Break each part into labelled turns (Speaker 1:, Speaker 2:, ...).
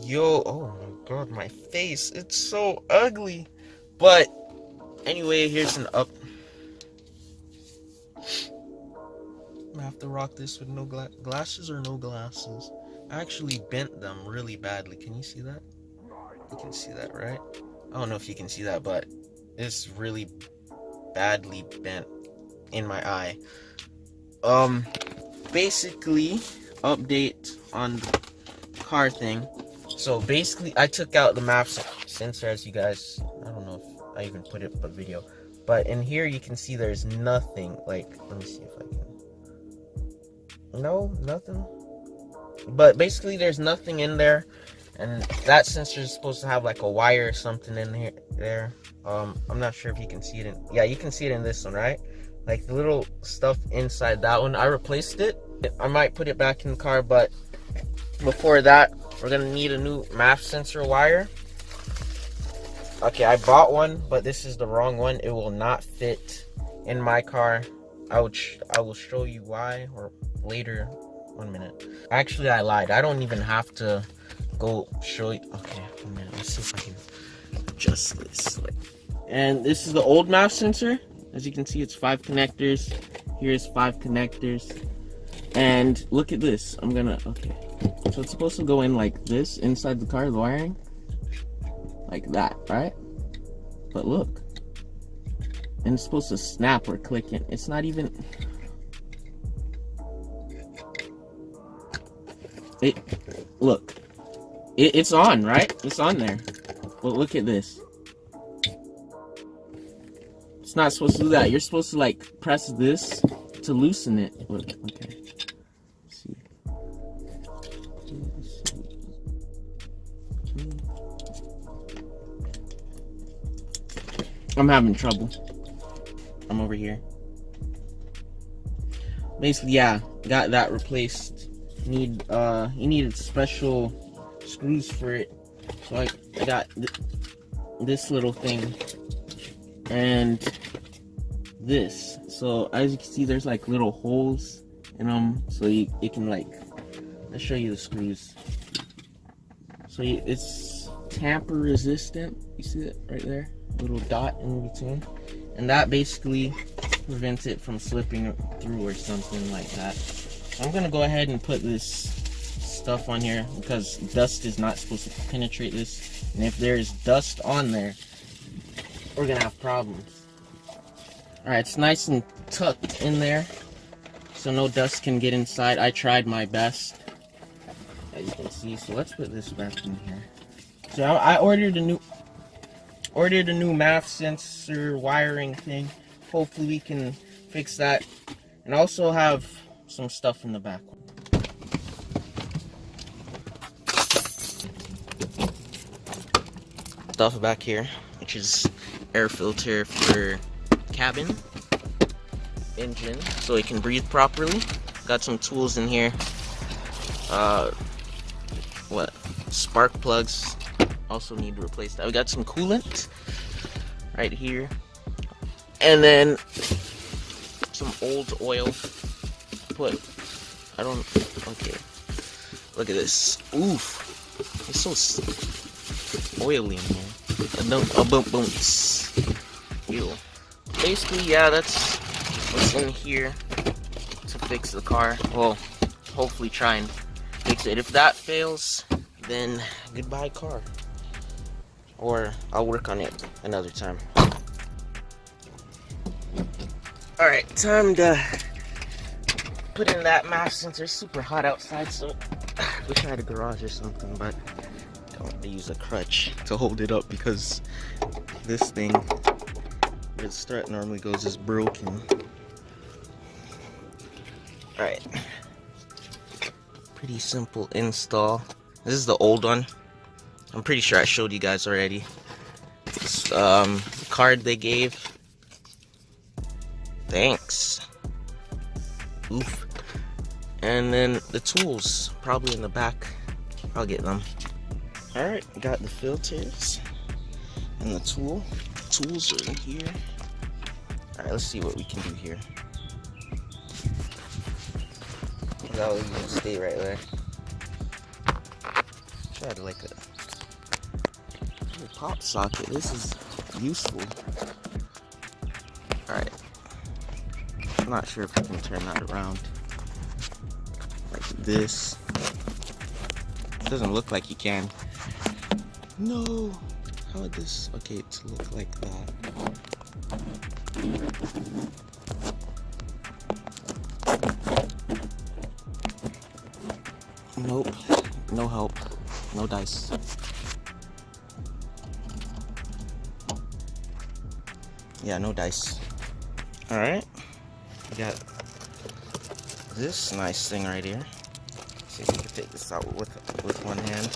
Speaker 1: Yo, oh my god, my face, it's so ugly. But anyway, here's an up. I'm gonna have to rock this with no glasses or no glasses. I actually bent them really badly. Can you see that? You can see that, right? I don't know if you can see that, but it's really badly bent in my eye. Basically, update on the car thing. So basically, I took out the map sensor, as you guys, I don't know if I even put it in a video, but in here you can see there's nothing. Like, let me see if I can. No, nothing. But basically, there's nothing in there, and that sensor is supposed to have like a wire or something in here. There, I'm not sure if you can see it in. Yeah, you can see it in this one, right? Like the little stuff inside that one. I replaced it. I might put it back in the car, but before that, we're gonna need a new MAF sensor wire. Okay, I bought one, but this is the wrong one. It will not fit in my car. I will show you why, or later. 1 minute. Actually, I lied. I don't even have to go show you. Okay, 1 minute. Let's see if I can adjust this. And this is the old MAF sensor. As you can see, it's 5 connectors. Here's 5 connectors. And look at this. Okay. So it's supposed to go in like this inside the car, the wiring. Like that, right? But look. And it's supposed to snap or click in. It's not even... Look. It's on, right? It's on there. But look at this. It's not supposed to do that. You're supposed to like press this to loosen it. Look, okay. Let's see. I'm having trouble. I'm over here. Basically, yeah, got that replaced. You needed special screws for it. So I got this little thing and this. So as you can see, there's like little holes in them, so it can like. Let's show you the screws. So it's tamper resistant. You see it right there, little dot in between, and that basically prevents it from slipping through or something like that. So I'm gonna go ahead and put this stuff on here because dust is not supposed to penetrate this, and if there's dust on there, we're gonna have problems. Alright, it's nice and tucked in there so no dust can get inside. I tried my best, as you can see. So let's put this back in here. So I ordered a new MAF sensor wiring thing. Hopefully we can fix that, and also have some stuff in the back. Stuff back here, which is air filter for cabin, engine, so it can breathe properly. Got some tools in here. Spark plugs. Also need to replace that. We got some coolant right here, and then some old oil. Okay, look at this. Oof, it's so oily in here. Ew. Basically, yeah, that's what's in here to fix the car. Well, hopefully try and fix it. If that fails, then goodbye car. Or I'll work on it another time. Alright, time to put in that MAF sensor. It's super hot outside, so I wish I had a garage or something, but I don't want to use a crutch to hold it up because this thing, where the strut normally goes, is broken. Alright. Pretty simple install. This is the old one. I'm pretty sure I showed you guys already. This card they gave. Thanks. Oof. And then the tools, probably in the back. I'll get them. Alright, got the filters and the tools are in here. Alright, let's see what we can do here. That will even stay right there. wish I had like a pop socket. This is useful. Alright. I'm not sure if I can turn that around. Like this. It doesn't look like you can. No! How would this, okay, to look like that? Nope. No help. No dice. Yeah, no dice. Alright. We got this nice thing right here. Let's see if we can take this out with one hand.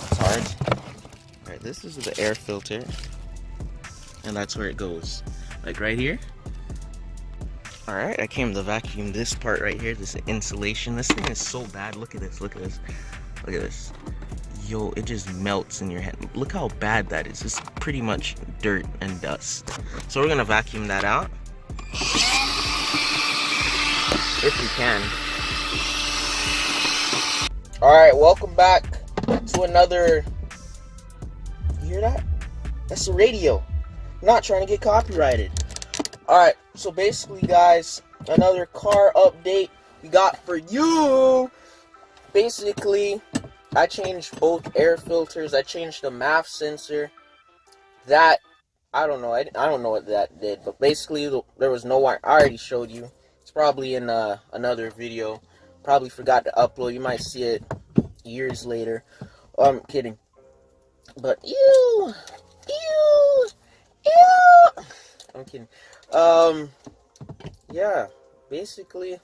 Speaker 1: It's hard. Alright, this is the air filter. And that's where it goes. Like right here. Alright, I came to vacuum this part right here. This insulation. This thing is so bad. Look at this. Look at this. Look at this. Yo, it just melts in your hand. Look how bad that is. It's pretty much dirt and dust. So we're gonna vacuum that out. If we can. Alright, welcome back to another... You hear that? That's the radio. I'm not trying to get copyrighted. Alright, so basically guys, another car update we got for you. Basically, I changed both air filters. I changed the MAF sensor. That, I don't know. I don't know what that did. But basically, there was no wire. I already showed you. It's probably in another video. Probably forgot to upload. You might see it years later. I'm kidding. But, ew. I'm kidding. Yeah. Basically,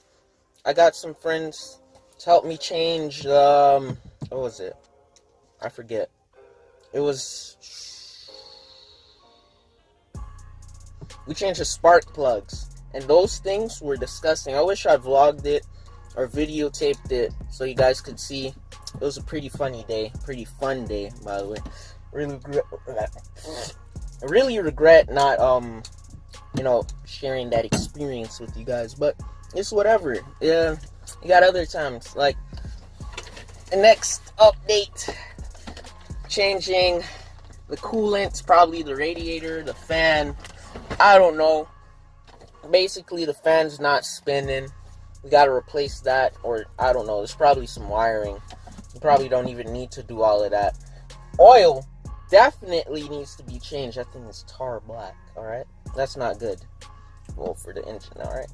Speaker 1: I got some friends to help me change, what was it? I forget. It was... We changed the spark plugs. And those things were disgusting. I wish I vlogged it or videotaped it so you guys could see. It was a pretty funny day. Pretty fun day, by the way. I really regret not, you know, sharing that experience with you guys. But it's whatever. Yeah, you got other times. Like, the next update, changing the coolant, probably the radiator, the fan, I don't know. Basically, the fan's not spinning. We gotta replace that, or I don't know, there's probably some wiring. You probably don't even need to do all of that. Oil definitely needs to be changed. That thing is tar black, alright? That's not good. Well, for the engine, alright?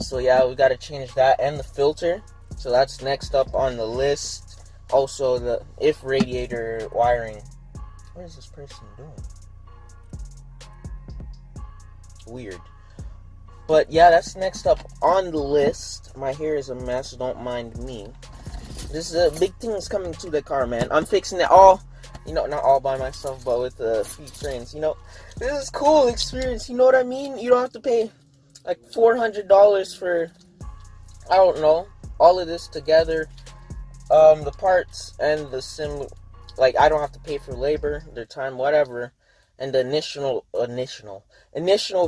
Speaker 1: So yeah, we gotta change that and the filter. So that's next up on the list. Also, the if radiator wiring. What is this person doing? Weird. But yeah, that's next up on the list. My hair is a mess, don't mind me. This is a big thing that's coming to the car, man. I'm fixing it all, you know, not all by myself, but with a few friends, you know. This is cool experience, you know what I mean? You don't have to pay like $400 for, I don't know, all of this together. The parts and the like, I don't have to pay for labor, their time, whatever. And the initial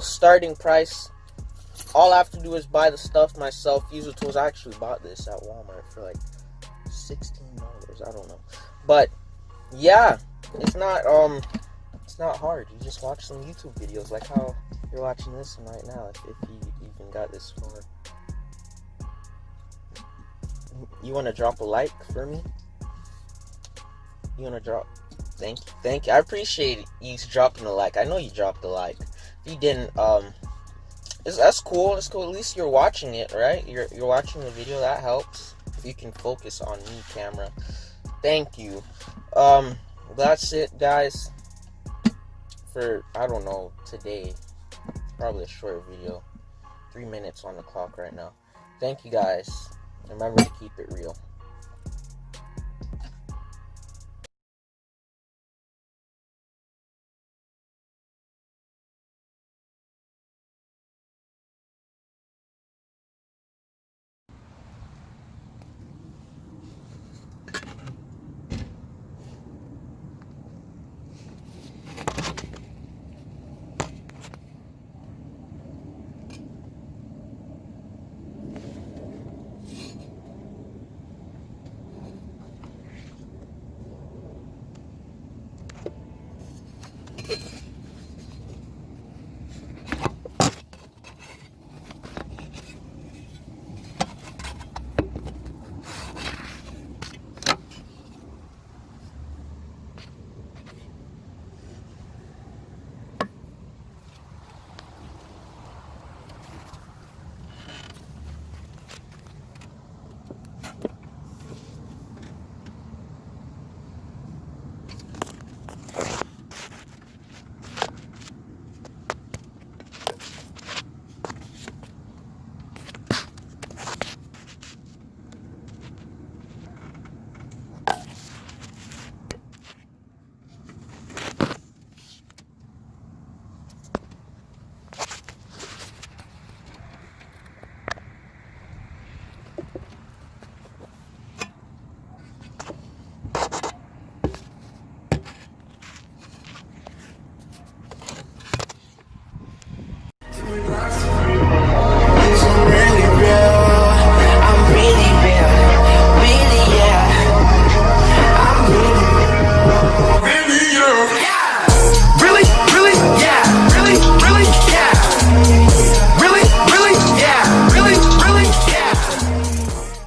Speaker 1: starting price, all I have to do is buy the stuff myself, use the tools. I actually bought this at Walmart for like $16, I don't know. But yeah, it's not hard. You just watch some YouTube videos like how you're watching this one right now, if you even got this far. You want to drop a like for me? You want to drop? Thank you. I appreciate you dropping a like. I know you dropped a like. If you didn't, that's cool. That's cool. At least you're watching it, right? You're watching the video. That helps. If you can focus on me, camera. Thank you. That's it, guys. For, I don't know, today. Probably a short video. 3 minutes on the clock right now. Thank you, guys. Remember to keep it real.